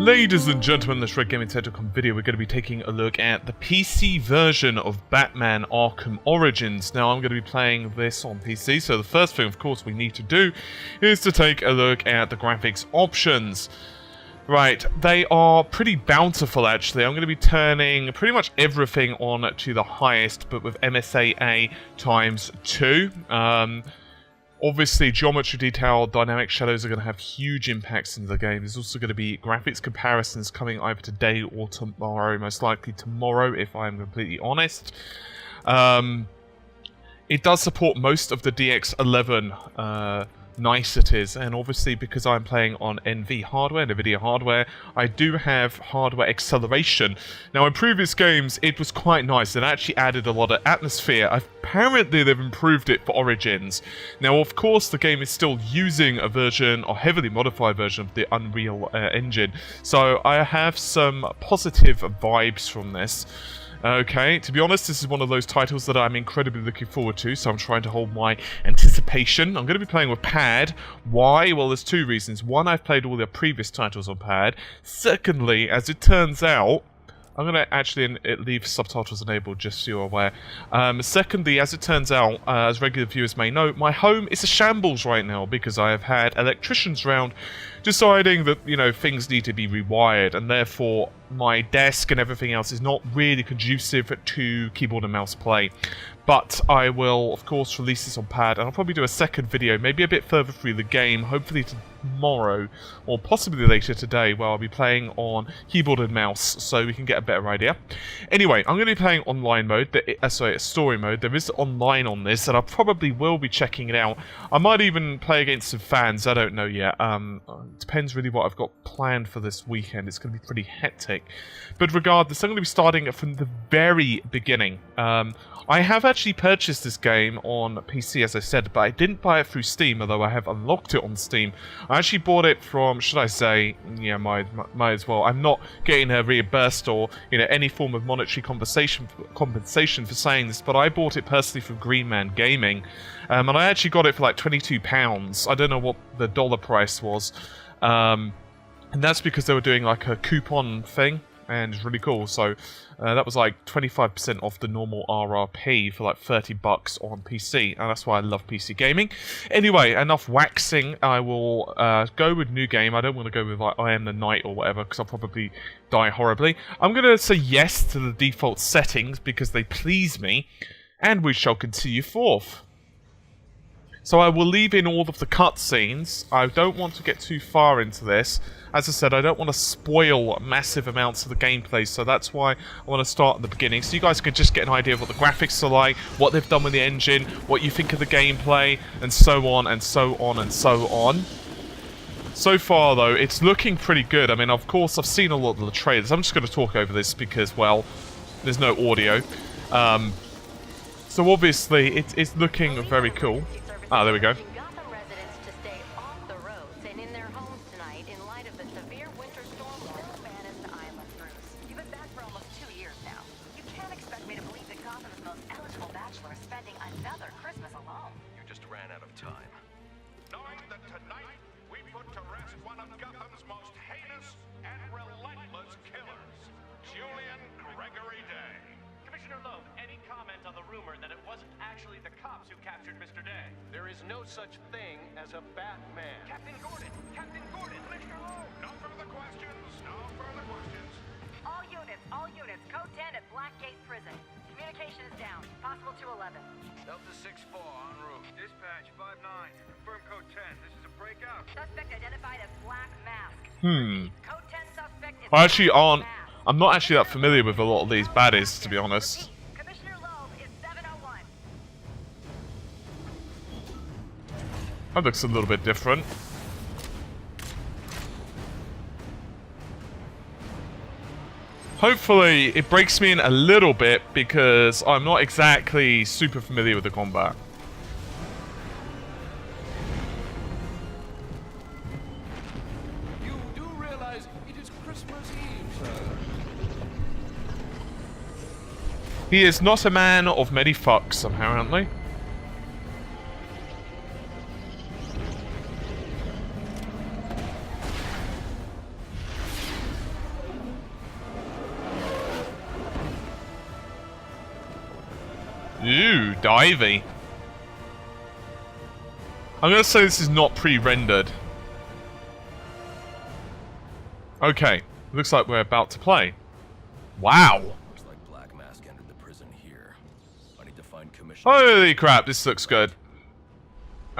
Ladies and gentlemen, in this Red Gaming Tech.com video, we're going to be taking a look at the PC version of Batman Arkham Origins. Now, I'm going to be playing this on PC, so the first thing, of course, we need to do is to take a look at the graphics options. Right, they are pretty bountiful, actually. I'm going to be turning pretty much everything on to the highest, but with MSAA times 2. Obviously, geometry detail, dynamic shadows are going to have huge impacts into the game. There's also going to be graphics comparisons coming either today or tomorrow, most likely tomorrow, if I'm completely honest. It does support most of the DX11 niceties, and obviously because I'm playing on Nvidia Hardware, I do have hardware acceleration. Now in previous games it was quite nice, it actually added a lot of atmosphere. Apparently they've improved it for Origins. Now of course the game is still using a version, or heavily modified version of the Unreal Engine, so I have some positive vibes from this. Okay, to be honest, this is one of those titles that I'm incredibly looking forward to, so I'm trying to hold my anticipation. I'm going to be playing with pad. Why? Well, there's two reasons. One, I've played all the previous titles on pad. Secondly, as it turns out, I'm going to actually leave subtitles enabled, just so you're aware. Secondly, as it turns out, as regular viewers may know, my home is a shambles right now because I have had electricians round deciding that, you know, things need to be rewired, and therefore my desk and everything else is not really conducive to keyboard and mouse play. But I will, of course, release this on pad, and I'll probably do a second video, maybe a bit further through the game, hopefully tomorrow, or possibly later today, where I'll be playing on keyboard and mouse, so we can get a better idea. Anyway, I'm going to be playing online mode, story mode. There is online on this, and I probably will be checking it out. I might even play against some fans, I don't know yet. It depends really what I've got planned for this weekend. It's going to be pretty hectic. But regardless, I'm going to be starting from the very beginning. I have actually purchased this game on PC, as I said, but I didn't buy it through Steam, although I have unlocked it on Steam. I actually bought it from, should I say, yeah, might as well. I'm not getting reimbursed or, you know, any form of monetary compensation for saying this, but I bought it personally from Green Man Gaming, and I actually got it for like £22. I don't know what the dollar price was, and that's because they were doing like a coupon thing, and it's really cool. So that was like 25% off the normal RRP for like $30 on PC, and that's why I love PC gaming. Anyway, enough waxing. I will go with new game. I don't want to go with like I Am the Knight or whatever, because I'll probably die horribly. I'm going to say yes to the default settings because they please me, and we shall continue forth. So I will leave in all of the cutscenes. I don't want to get too far into this. As I said, I don't want to spoil massive amounts of the gameplay, so that's why I want to start at the beginning, so you guys can just get an idea of what the graphics are like, what they've done with the engine, what you think of the gameplay, and so on, and so on, and so on. So far, though, it's looking pretty good. I mean, of course, I've seen a lot of the trailers. I'm just going to talk over this because, well, there's no audio. So obviously, it's looking very cool. Ah, there we go. There is no such thing as a Batman. Captain Gordon! Captain Gordon! Mr. Lowe! No further questions! No further questions! All units, code 10 at Blackgate Prison. Communication is down. Possible to 11. Delta 6-4, en route. Dispatch 5-9. Confirm code 10. This is a breakout. Suspect identified as Black Mask. Code 10 suspect is I'm not actually that familiar with a lot of these baddies, to be honest. That looks a little bit different. Hopefully, it breaks me in a little bit because I'm not exactly super familiar with the combat. You do realize it is Christmas Eve, sir? He is not a man of many fucks, apparently. divey. I'm going to say this is not pre-rendered. Okay, looks like we're about to play. Wow. Looks like Black Mask entered the prison here. I need to find Commissioner. Holy crap, this looks good.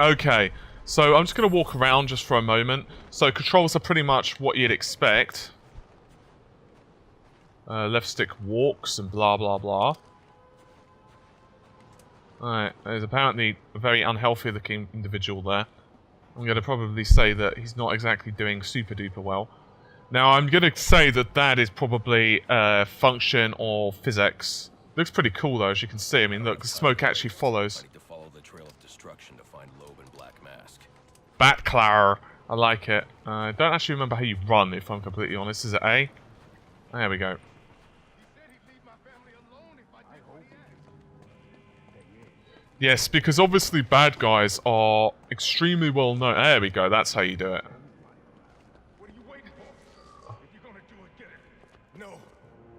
Okay, so I'm just going to walk around just for a moment. So controls are pretty much what you'd expect. Left stick walks and blah blah blah. Alright, there's apparently a very unhealthy looking individual there. I'm going to probably say that he's not exactly doing super duper well. Now I'm going to say that that is probably a function of physics. Looks pretty cool though, as you can see. I mean look, the smoke actually follows. I need to follow the trail of destruction to find Loeb and Black Mask. Batclar. I like it. I don't actually remember how you run, if I'm completely honest. Is it A? There we go. Yes, because obviously bad guys are extremely well known. There we go, that's how you do it. What are you waiting for? If you're gonna do it, get it. No,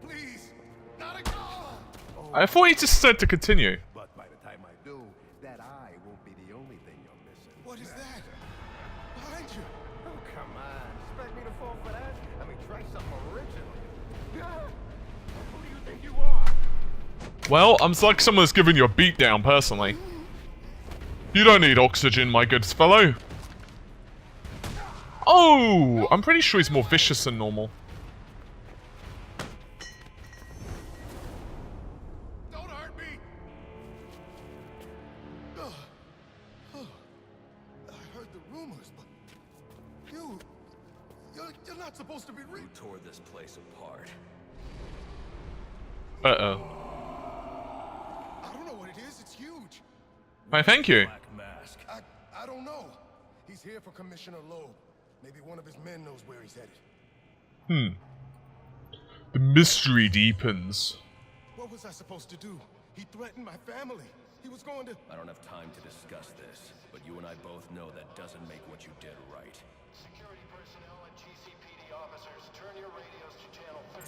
please, not again. I thought he just said to continue. But by the time I do, that eye won't be the only thing you're missing. What is that? Behind you. Oh, come on. Expect me to fall for that? I mean, try something original. Who do you think you are? Well, I'm like someone's giving you a beat down, personally. You don't need oxygen, my good fellow. Oh! I'm pretty sure he's more vicious than normal. Don't hurt me. I heard the rumors, but you're not supposed to be Who tore this place apart? Uh-oh. I don't know what it is. It's huge. Why, thank you. Black Mask. I don't know. He's here for Commissioner Loeb. Maybe one of his men knows where he's headed. The mystery deepens. What was I supposed to do? He threatened my family. He was going to... I don't have time to discuss this, but you and I both know that doesn't make what you did right. Security personnel and GCPD officers, turn your radios to channel 13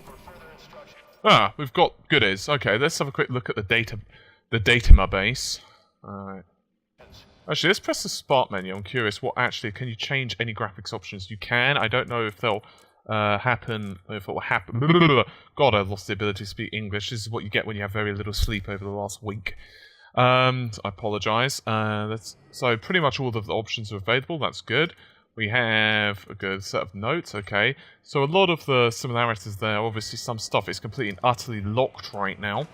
for further instruction. Ah, we've got goodies. Okay, let's have a quick look at the data base. Alright. Actually, let's press the Spark menu. I'm curious, what actually, can you change any graphics options? You can. I don't know if they'll happen, if it will happen. God, I've lost the ability to speak English. This is what you get when you have very little sleep over the last week. I apologise. So pretty much all of the options are available. That's good. We have a good set of notes. Okay. So a lot of the similarities there. Obviously, some stuff is completely and utterly locked right now.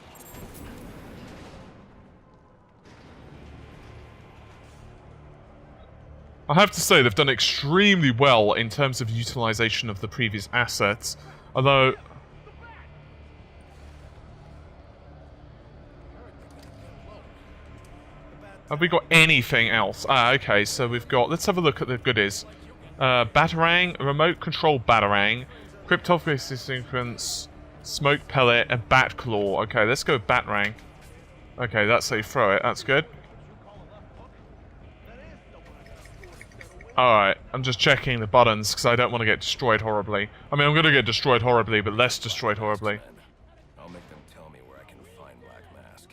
I have to say, they've done extremely well in terms of utilization of the previous assets, although... Have we got anything else? Ah, okay, so we've got... Let's have a look at the goodies. Batarang, remote control Batarang, cryptography sequence, smoke pellet, and bat claw. Okay, let's go with Batarang. Okay, that's how you throw it, that's good. Alright, I'm just checking the buttons because I don't want to get destroyed horribly. I mean, I'm going to get destroyed horribly, but less destroyed horribly. I'll make them tell me where I can find Black Mask.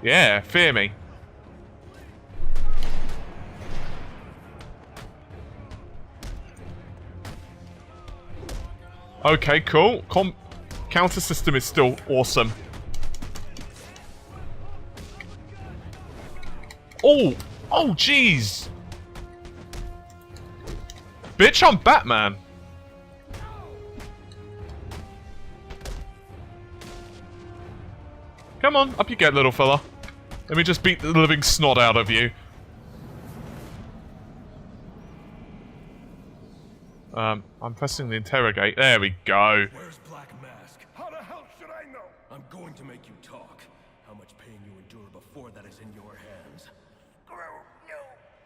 Yeah, fear me. Okay, cool. Counter system is still awesome. Oh! Oh, jeez! Bitch, I'm Batman! Come on, up you get, little fella. Let me just beat the living snot out of you. I'm pressing the interrogate. There we go. Where's Black Mask? How the hell should I know? I'm going to make you talk. How much pain you endure before that is in your hands.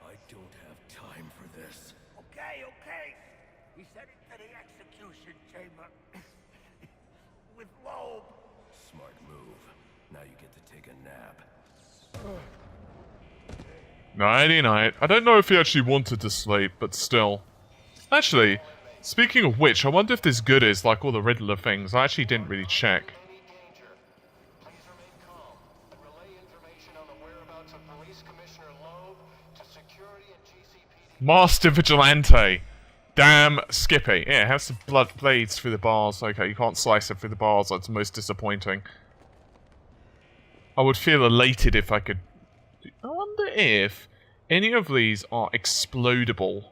I don't have time for this. Okay. He said it to the execution chamber. With Loeb. Smart move. Now you get to take a nap. Nighty night. I don't know if he actually wanted to sleep, but still. Actually, speaking of which, I wonder if this good is like all the Riddler things. I actually didn't really check. Any danger. notes of Police Commissioner Loeb to security and GCPD. Master Vigilante. Damn Skippy. Yeah, it has some blood blades through the bars. Okay, you can't slice it through the bars. That's most disappointing. I would feel elated if I could... I wonder if any of these are explodable.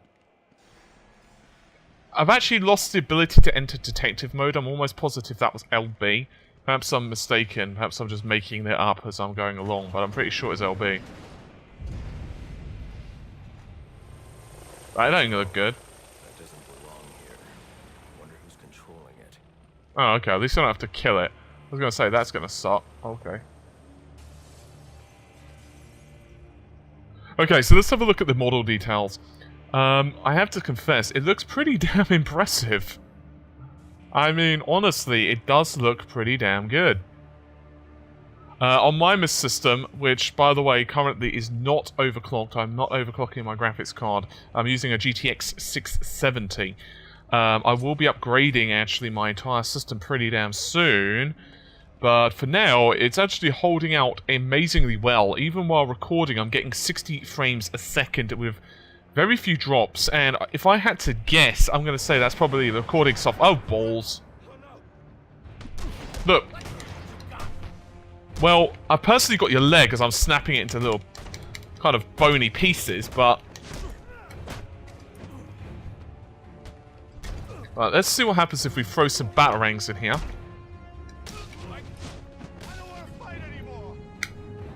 I've actually lost the ability to enter detective mode. I'm almost positive that was LB. Perhaps I'm mistaken. Perhaps I'm just making it up as I'm going along, but I'm pretty sure it's LB. That don't look good. That doesn't belong here. Wonder who's controlling it. Oh, okay. At least I don't have to kill it. I was going to say, that's going to suck. Okay. Okay, so let's have a look at the model details. I have to confess, it looks pretty damn impressive. I mean, honestly, it does look pretty damn good. On my MIS system, which, by the way, currently is not overclocked, I'm not overclocking my graphics card, I'm using a GTX 670. I will be upgrading, actually, my entire system pretty damn soon. But for now, it's actually holding out amazingly well. Even while recording, I'm getting 60 frames a second with very few drops. And if I had to guess, I'm going to say that's probably the recording software. Oh, balls. Look. Well, I personally got your leg as I'm snapping it into little kind of bony pieces, but... Right, let's see what happens if we throw some batarangs in here.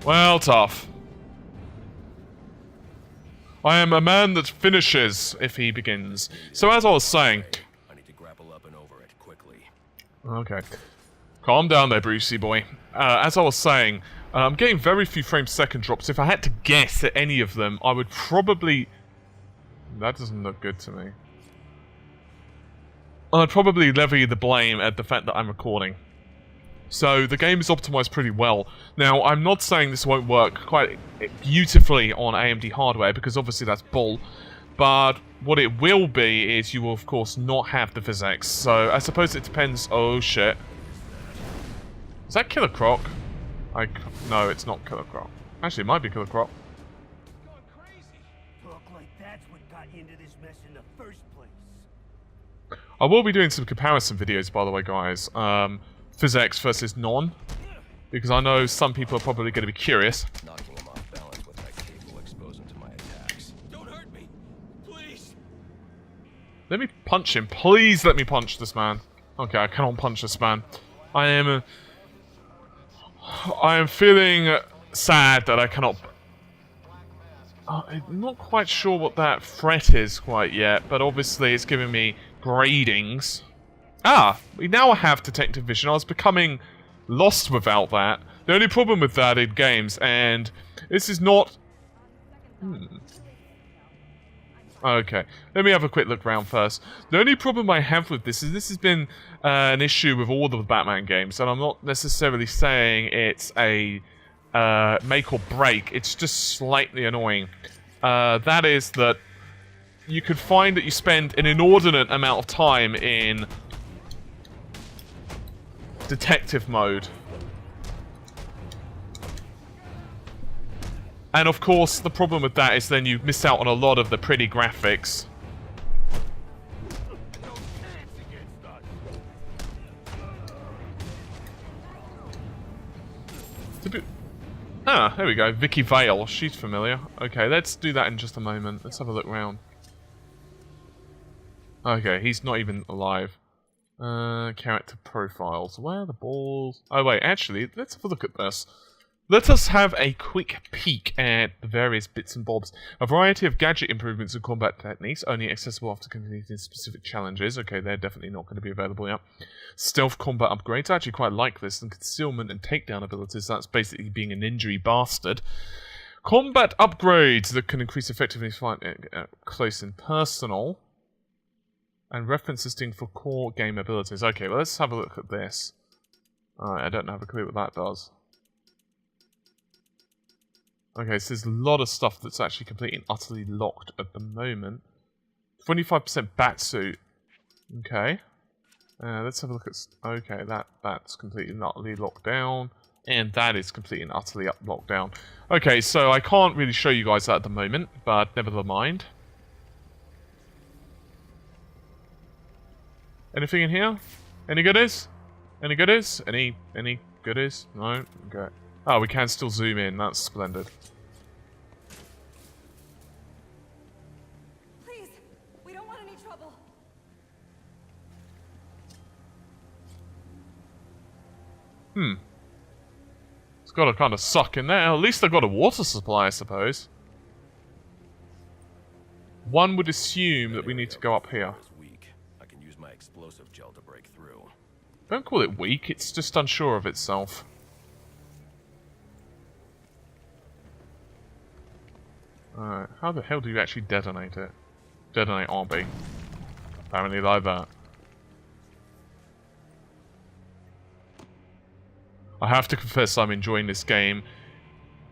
Well, tough. I am a man that finishes if he begins. So as I was saying... I need to grapple up and over it quickly. Okay. Calm down there, Brucey boy. As I was saying, I'm getting very few frames second drops. If I had to guess at any of them, I would probably... That doesn't look good to me. I'd probably levy the blame at the fact that I'm recording. So the game is optimized pretty well. Now, I'm not saying this won't work quite beautifully on AMD hardware, because obviously that's bull. But what it will be is you will, of course, not have the Physx. So I suppose it depends... Oh, shit. Is that Killer Croc? No, it's not Killer Croc. Actually, it might be Killer Croc. Going crazy. Talk like that's what got you into this mess in the first place. I will be doing some comparison videos, by the way, guys. Physx versus non. Because I know some people are probably going to be curious. Knocking him off balance with that cable exposed him to my attacks. Don't hurt me, please. Let me punch him. Please let me punch this man. Okay, I cannot punch this man. I am feeling sad that I cannot... I'm not quite sure what that threat is quite yet, but obviously it's giving me gradings. Ah, we now have detective vision. I was becoming lost without that. The only problem with that in games, and this is not... Okay, let me have a quick look around first. The only problem I have with this is this has been an issue with all of the Batman games, and I'm not necessarily saying it's a make or break, it's just slightly annoying. That is that you could find that you spend an inordinate amount of time in detective mode. And of course, the problem with that is then you miss out on a lot of the pretty graphics. Ah, there we go. Vicky Vale. She's familiar. Okay, let's do that in just a moment. Let's have a look around. Okay, he's not even alive. Character profiles. Where are the balls? Oh wait, actually, let's have a look at this. Let us have a quick peek at the various bits and bobs. A variety of gadget improvements and combat techniques, only accessible after completing specific challenges. Okay, they're definitely not going to be available yet. Stealth combat upgrades. I actually quite like this. And concealment and takedown abilities. That's basically being an injury bastard. Combat upgrades that can increase effectiveness fighting close and personal. And reference listing for core game abilities. Okay, well, let's have a look at this. Alright, I don't have a clue what that does. Okay, so there's a lot of stuff that's actually completely and utterly locked at the moment. 25% Batsuit. Okay. Let's have a look at... Okay, that's completely and utterly locked down. And that is completely and utterly locked down. Okay, so I can't really show you guys that at the moment, but never mind. Anything in here? Any goodies? Any goodies? Any goodies? No? Okay. Oh, we can still zoom in. That's splendid. Please, we don't want any trouble. It's got to kind of suck in there. At least they've got a water supply, I suppose. One would assume that we need to go up here. Weak. I can use my explosive gel to break through. Don't call it weak, it's just unsure of itself. Alright, how the hell do you actually detonate it? Detonate RB. Apparently like that. I have to confess I'm enjoying this game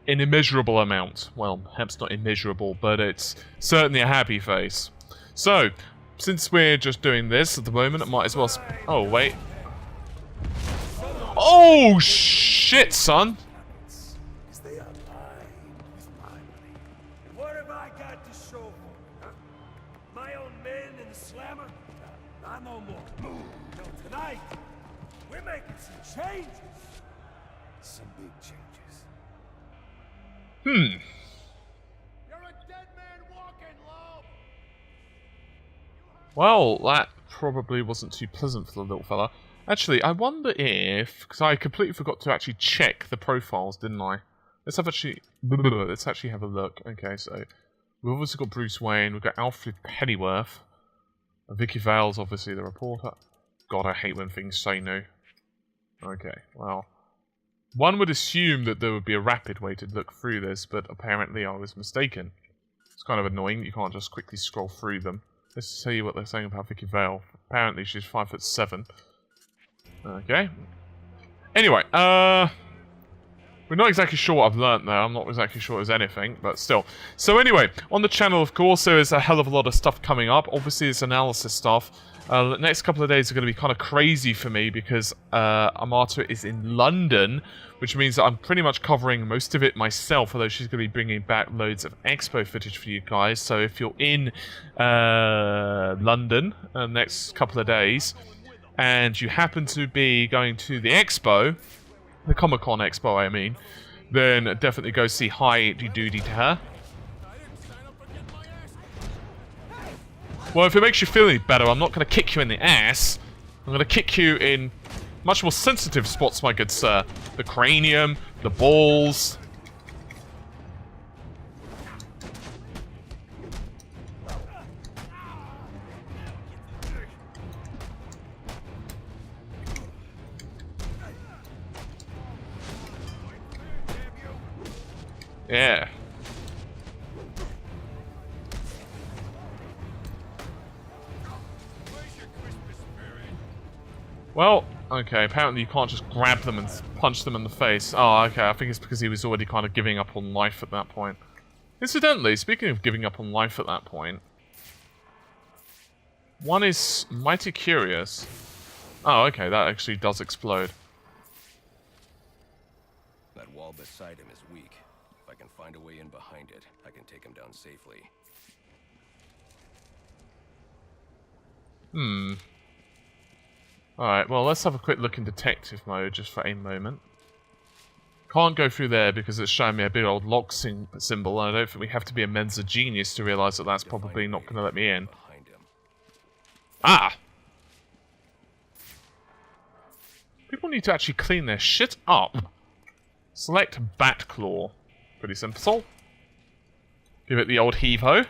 in immeasurable amount. Well, perhaps not immeasurable, but it's certainly a happy face. So, since we're just doing this at the moment, I might as well... Oh, wait. Oh, shit, son! What have I got to show for it, huh? My own men in the slammer? Not no more. No, tonight, we're making some changes. Some big changes. You're a dead man walking, Loeb! Well, that probably wasn't too pleasant for the little fella. Actually, I wonder if... Because I completely forgot to actually check the profiles, didn't I? Let's actually have a look. Okay, so... We've obviously got Bruce Wayne, we've got Alfred Pennyworth. Vicky Vale's obviously the reporter. God, I hate when things say no. Okay, well... One would assume that there would be a rapid way to look through this, but apparently I was mistaken. It's kind of annoying that you can't just quickly scroll through them. Let's tell you what they're saying about Vicky Vale. Apparently she's 5'7". Okay. Anyway, we're not exactly sure what I've learnt there. I'm not exactly sure there's anything, but still. So anyway, on the channel, of course, there is a hell of a lot of stuff coming up. Obviously, it's analysis stuff. The next couple of days are going to be kind of crazy for me because Amata is in London, which means that I'm pretty much covering most of it myself, although she's going to be bringing back loads of expo footage for you guys. So if you're in London the next couple of days, and you happen to be going to the expo, the Comic-Con expo I mean, then definitely go see Hi Doody to her. Well, if it makes you feel any better, I'm not going to kick you in the ass. I'm going to kick you in much more sensitive spots, my good sir. The cranium, the balls. Yeah. Well, okay, apparently you can't just grab them and punch them in the face. Oh, okay, I think it's because he was already kind of giving up on life at that point. Incidentally, speaking of giving up on life at that point, one is mighty curious. Oh, okay, that actually does explode. That wall beside him is weak. If I can find a way in behind it, I can take him down safely. Alright, well, let's have a quick look in detective mode just for a moment. Can't go through there because it's showing me a big old lock symbol, and I don't think we have to be a Mensa genius to realise that that's probably not going to let me in. Ah! People need to actually clean their shit up. Select Batclaw. Pretty simple. Give it the old heave-ho.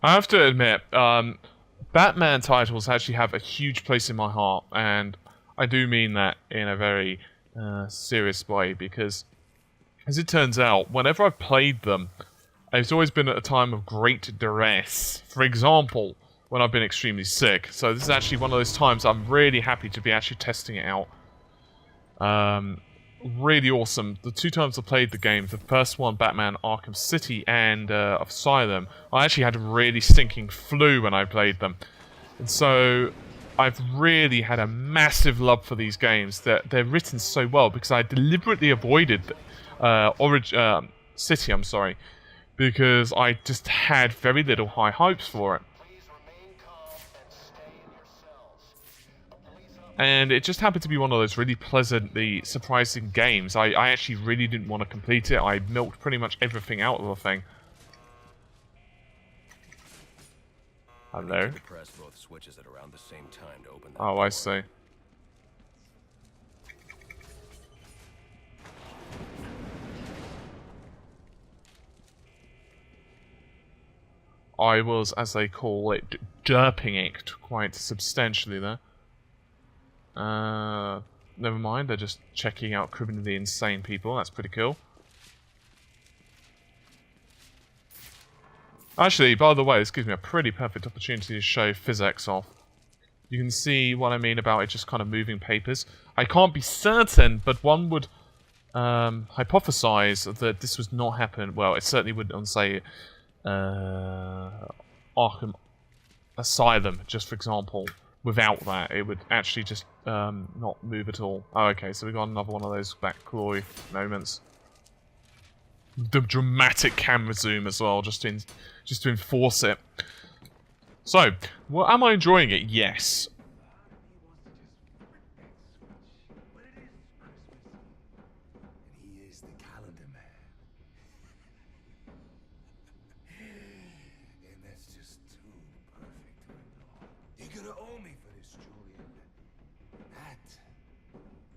I have to admit, Batman titles actually have a huge place in my heart, and I do mean that in a very serious way, because, as it turns out, whenever I've played them, it's always been at a time of great duress. For example, when I've been extremely sick. So this is actually one of those times I'm really happy to be actually testing it out. really awesome. The 2 times I played the game, the first one, Batman Arkham City and Asylum, I actually had a really stinking flu when I played them. And so I've really had a massive love for these games. They're written so well because I deliberately avoided City, I'm sorry, because I just had very little high hopes for it. And it just happened to be one of those really pleasantly surprising games. I actually really didn't want to complete it. I milked pretty much everything out of the thing. Hello? Press both switches at around the same time to open the Oh, I see. I was, as they call it, derping it quite substantially there. Never mind, they're just checking out criminally insane people. That's pretty cool. Actually, by the way, this gives me a pretty perfect opportunity to show Physx off. You can see what I mean about it just kind of moving papers. I can't be certain, but one would hypothesize that this was not happen. Well, it certainly wouldn't on, say, Arkham Asylum, just for example. Without that, it would actually just not move at all. Oh, okay, so we got another one of those back claw moments. The dramatic camera zoom as well, just to enforce it. So, well, am I enjoying it? Yes. He is the calendar man. And that's just too perfect to ignore. You're gonna owe me for this, Julian. That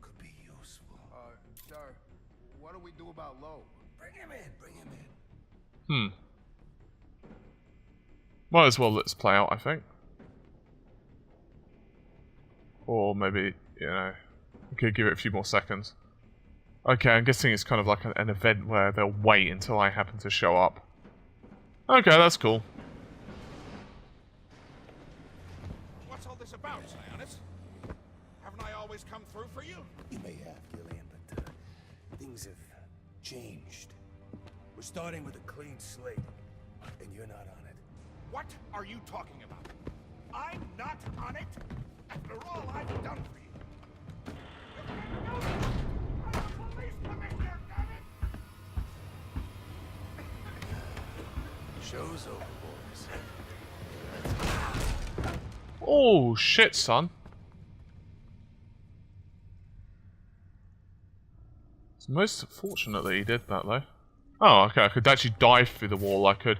could be useful. Sir, what do we do about Loeb? Bring him in, bring him in. Might as well let's play out, I think. Or maybe, you know, we could give it a few more seconds. Okay, I'm guessing it's kind of like an event where they'll wait until I happen to show up. Okay, that's cool. What's all this about, Sionis? Haven't I always come through for you? You may have, Gillian, but things have changed. We're starting with a clean slate, and you're not on it. What are you talking about? I'm not on it? After all I've done for you. I'm a police commissioner, damn it! Show's over, boys. Oh, shit, son. It's most fortunate that he did that, though. Oh, okay, I could actually dive through the wall. I could...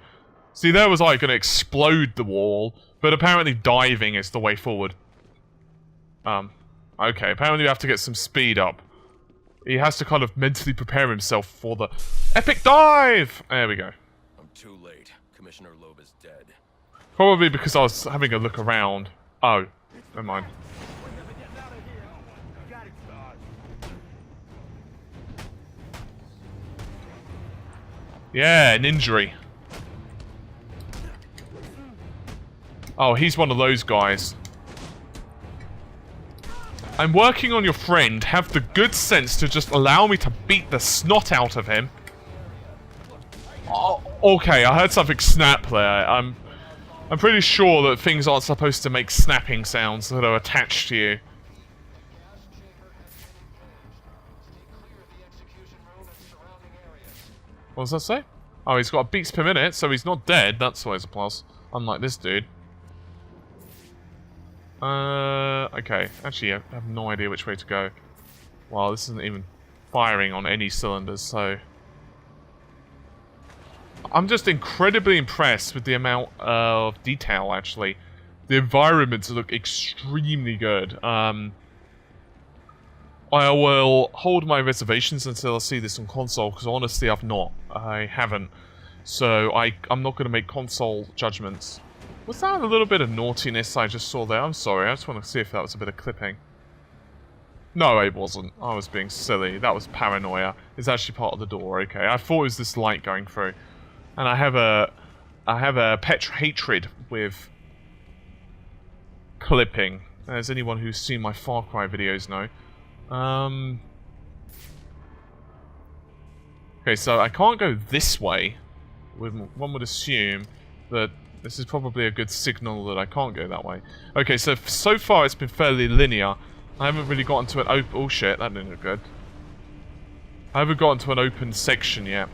See, there was I going to explode the wall, but apparently diving is the way forward. Okay, apparently we have to get some speed up. He has to kind of mentally prepare himself for the epic dive! There we go. I'm too late. Commissioner Loeb is dead. Probably because I was having a look around. Oh, never mind. Yeah, an injury. Oh, he's one of those guys. I'm working on your friend. Have the good sense to just allow me to beat the snot out of him. Oh, okay, I heard something snap there. I'm pretty sure that things aren't supposed to make snapping sounds that are attached to you. What does that say? Oh, he's got beats per minute, so he's not dead. That's always a plus. Unlike this dude. Okay. Actually, I have no idea which way to go. Well, this isn't even firing on any cylinders, so... I'm just incredibly impressed with the amount of detail, actually. The environments look extremely good. I will hold my reservations until I see this on console, because honestly I've not. I haven't. So I'm not going to make console judgments. Was that a little bit of naughtiness I just saw there? I'm sorry, I just want to see if that was a bit of clipping. No, it wasn't. I was being silly. That was paranoia. It's actually part of the door, okay. I thought it was this light going through. And I have a pet hatred with clipping, as anyone who's seen my Far Cry videos know. Okay, so I can't go this way. One would assume that this is probably a good signal that I can't go that way. Okay, so far it's been fairly linear. I haven't really gotten to an open... Oh shit, that didn't look good. I haven't gotten to an open section yet.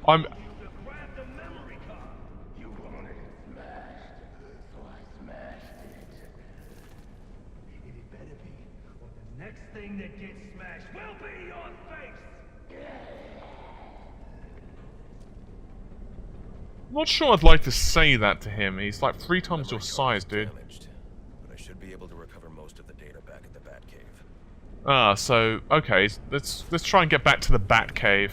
I'm... Next thing that gets smashed will be your face! I'm not sure I'd like to say that to him. He's like 3 times your size, dude. Damaged, but I should be able to recover most of the data back at the Batcave. Ah, so okay, let's try and get back to the Batcave.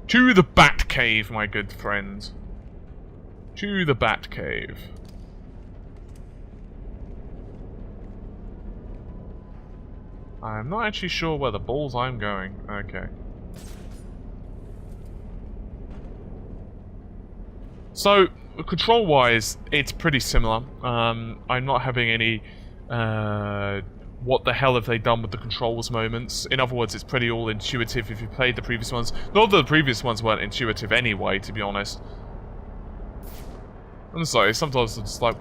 To the Batcave, my good friends. To the Batcave. I'm not actually sure where the balls I'm going. Okay. So, control-wise, it's pretty similar. I'm not having any, what the hell have they done with the controls moments. In other words, it's pretty all intuitive if you played the previous ones. Not that the previous ones weren't intuitive anyway, to be honest. I'm sorry, sometimes it's like,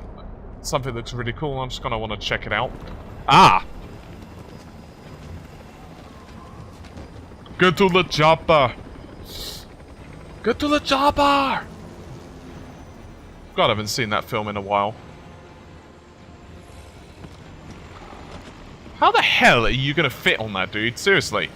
something looks really cool, I'm just gonna want to check it out. Ah! Get to the chopper! Get to the chopper! God, I haven't seen that film in a while. How the hell are you gonna fit on that, dude? Seriously.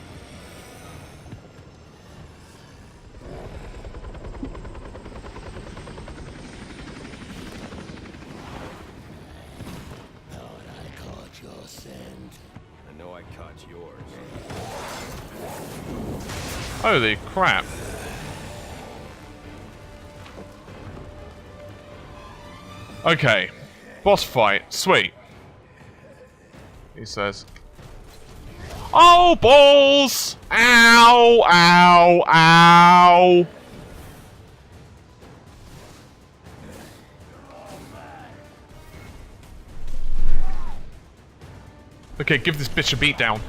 I caught your scent. I know I caught yours. Holy crap. Okay. Boss fight. Sweet. He says. Oh, balls! Ow! Ow! Ow! Okay, give this bitch a beatdown.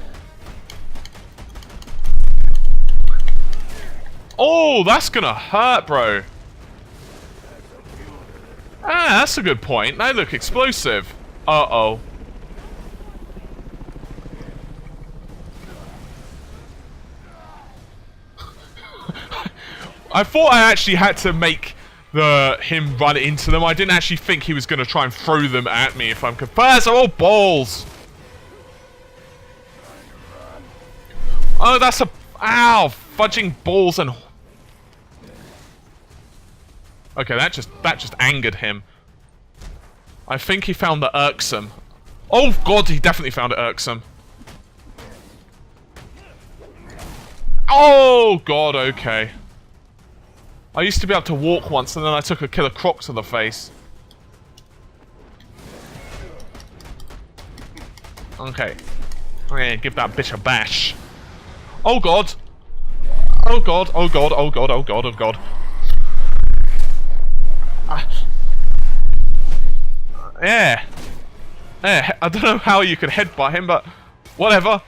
Oh, that's gonna hurt, bro. Ah, that's a good point. They look explosive. Uh-oh. I thought I actually had to make him run into them. I didn't actually think he was gonna try and throw them at me if I'm confessed. Oh, balls! Oh, that's a... Ow! Fudging balls and... Okay, that just angered him. I think he found it irksome. Oh god, he definitely found it irksome. Oh god, okay. I used to be able to walk once and then I took a killer croc to the face. Okay. I'm gonna give that bitch a bash. Oh god. Oh god, oh god, oh god, oh god, oh god. Yeah. Yeah, I don't know how you can headbutt him, but whatever.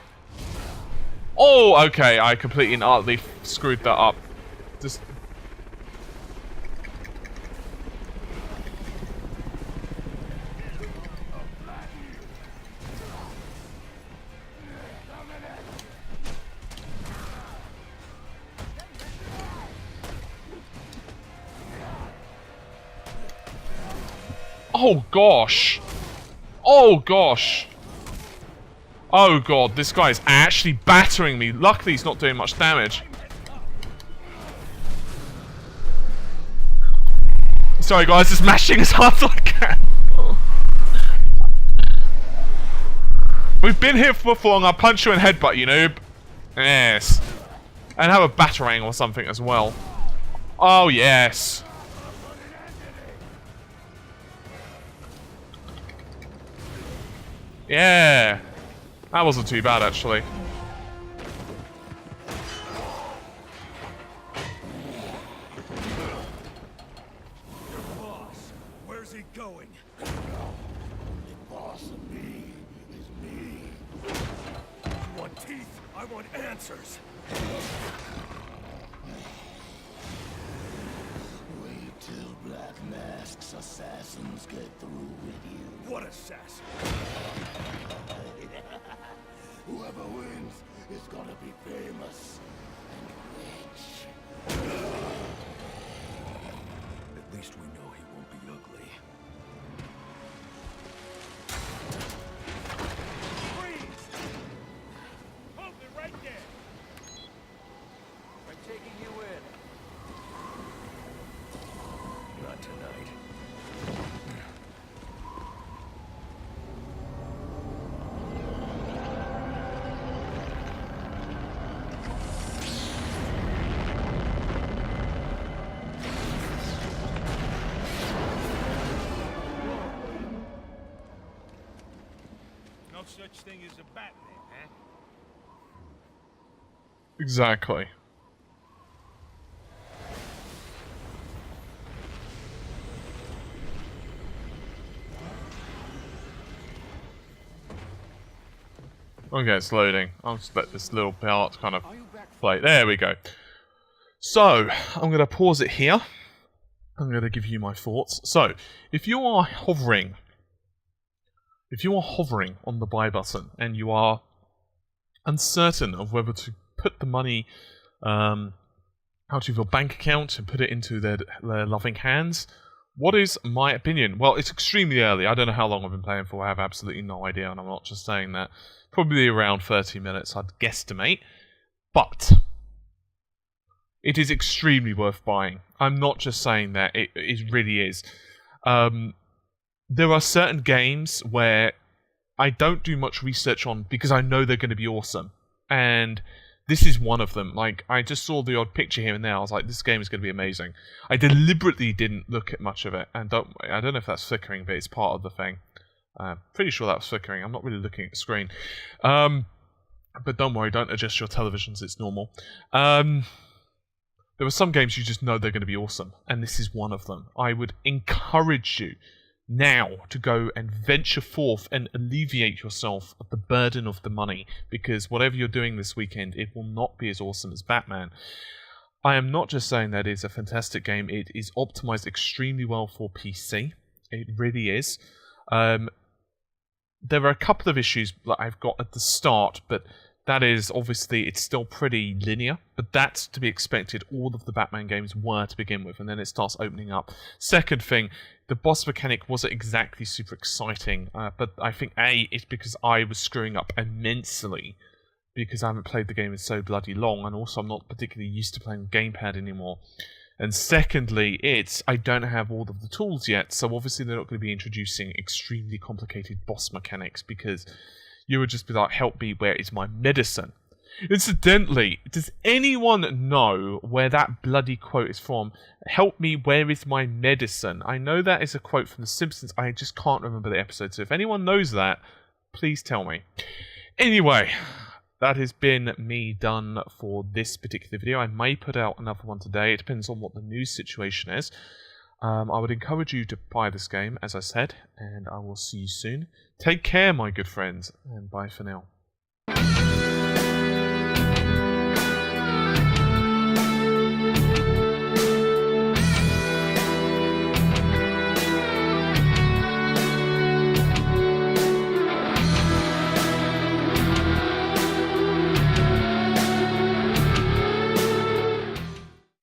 Oh, okay, I completely and utterly screwed that up. Just... Oh gosh. Oh gosh. Oh god, this guy's actually battering me. Luckily he's not doing much damage. Sorry guys, just mashing as hard as I can. We've been here for long, I'll punch you and headbutt you, noob. Yes. And have a batarang or something as well. Oh yes. Yeah, that wasn't too bad actually. Your boss, where's he going? The boss of me is me. You want teeth? I want answers. Wait till Black Mask's assassins get through with you. What assassin? Whoever wins is gonna be famous and rich. At least we know he won't be ugly. Freeze! Hold me right there! I'm taking you in. Not tonight. No such thing as a Batman, huh? Exactly. Okay, it's loading. I'll just let this little part kind of play. There we go. So, I'm going to pause it here. I'm going to give you my thoughts. So, if you are hovering on the buy button and you are uncertain of whether to put the money out of your bank account and put it into their loving hands, what is my opinion? Well, it's extremely early. I don't know how long I've been playing for. I have absolutely no idea, and I'm not just saying that. Probably around 30 minutes, I'd guesstimate. But it is extremely worth buying. I'm not just saying that. It really is. There are certain games where I don't do much research on because I know they're going to be awesome. And this is one of them. Like, I just saw the odd picture here and there. I was like, this game is going to be amazing. I deliberately didn't look at much of it. And I don't know if that's flickering, but it's part of the thing. Pretty sure that was flickering. I'm not really looking at the screen. But don't worry, don't adjust your televisions. It's normal. There are some games you just know they're going to be awesome. And this is one of them. I would encourage you now to go and venture forth and alleviate yourself of the burden of the money, because whatever you're doing this weekend, it will not be as awesome as Batman. I am not just saying that it's a fantastic game. It is optimized extremely well for PC. It really is. There are a couple of issues that I've got at the start, but that is, obviously, it's still pretty linear, but that's to be expected. All of the Batman games were to begin with, and then it starts opening up. Second thing, the boss mechanic wasn't exactly super exciting, but I think, A, it's because I was screwing up immensely, because I haven't played the game in so bloody long, and also I'm not particularly used to playing gamepad anymore. And secondly, I don't have all of the tools yet, so obviously they're not going to be introducing extremely complicated boss mechanics, because you would just be like, help me, where is my medicine? Incidentally, does anyone know where that bloody quote is from? Help me, where is my medicine? I know that is a quote from The Simpsons, I just can't remember the episode, so if anyone knows that, please tell me. Anyway, that has been me done for this particular video. I may put out another one today, it depends on what the news situation is. I would encourage you to buy this game, as I said, and I will see you soon. Take care, my good friends, and bye for now.